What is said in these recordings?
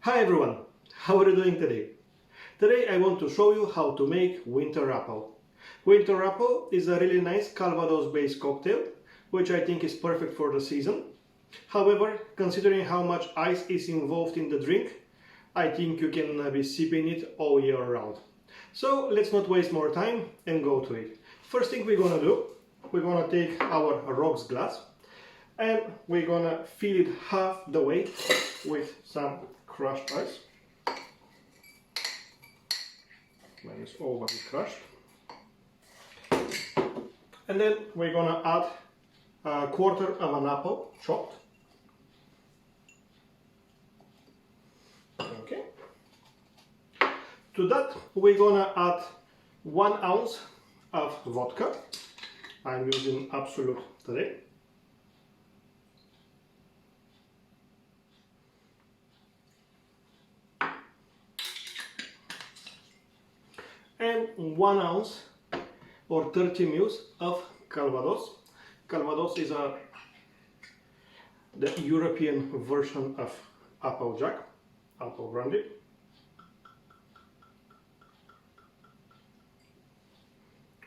Hi everyone, how are you doing today? Today I want to show you how to make winter apple. Winter apple is a really nice Calvados based cocktail, which I think is perfect for the season. However, considering how much ice is involved in the drink, I think you can be sipping it all year round. So let's not waste more time and go to it. First thing we're gonna do, we're gonna take our rocks glass and we're gonna fill it half the way with some crushed ice. When it's already crushed. And then we're gonna add a quarter of an apple chopped. Okay. To that we're gonna add 1 ounce of vodka. I'm using Absolute today. And 1 ounce or 30 ml of Calvados. Calvados is the European version of Applejack, apple brandy.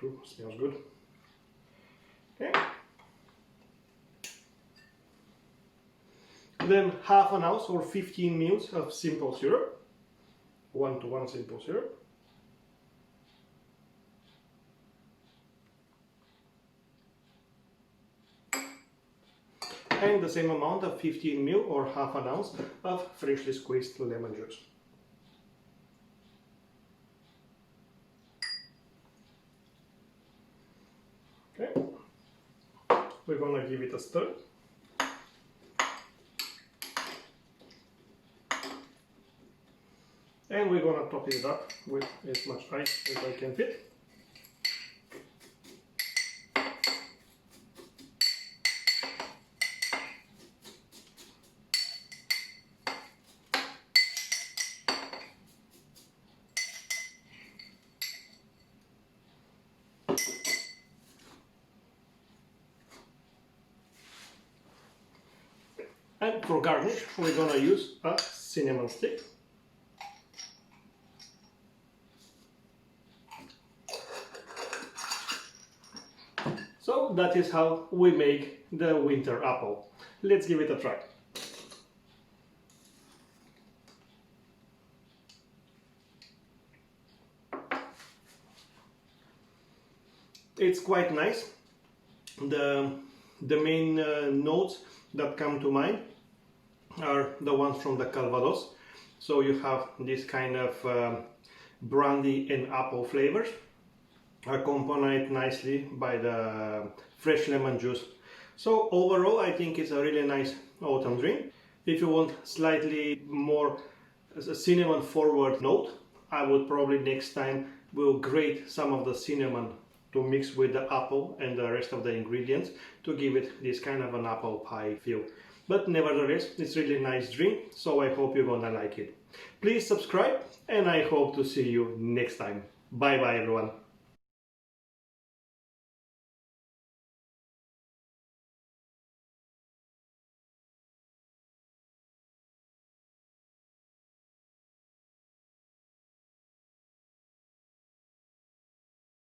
Ooh, smells good. Okay. Then half an ounce or 15 ml of simple syrup, 1:1 simple syrup. And the same amount of 15 ml or half an ounce of freshly squeezed lemon juice. Okay, we're gonna give it a stir. And we're gonna top it up with as much ice as I can fit. And for garnish, we're gonna use a cinnamon stick. So that is how we make the winter apple. Let's give it a try. It's quite nice. The main notes that come to mind are the ones from the Calvados. So you have this kind of brandy and apple flavors, accompanied nicely by the fresh lemon juice. So overall I think it's a really nice autumn drink. If you want slightly more cinnamon forward note, I would probably next time will grate some of the cinnamon to mix with the apple and the rest of the ingredients to give it this kind of an apple pie feel. But nevertheless, it's really nice drink, so I hope you're gonna like it. Please subscribe and I hope to see you next time. Bye bye everyone.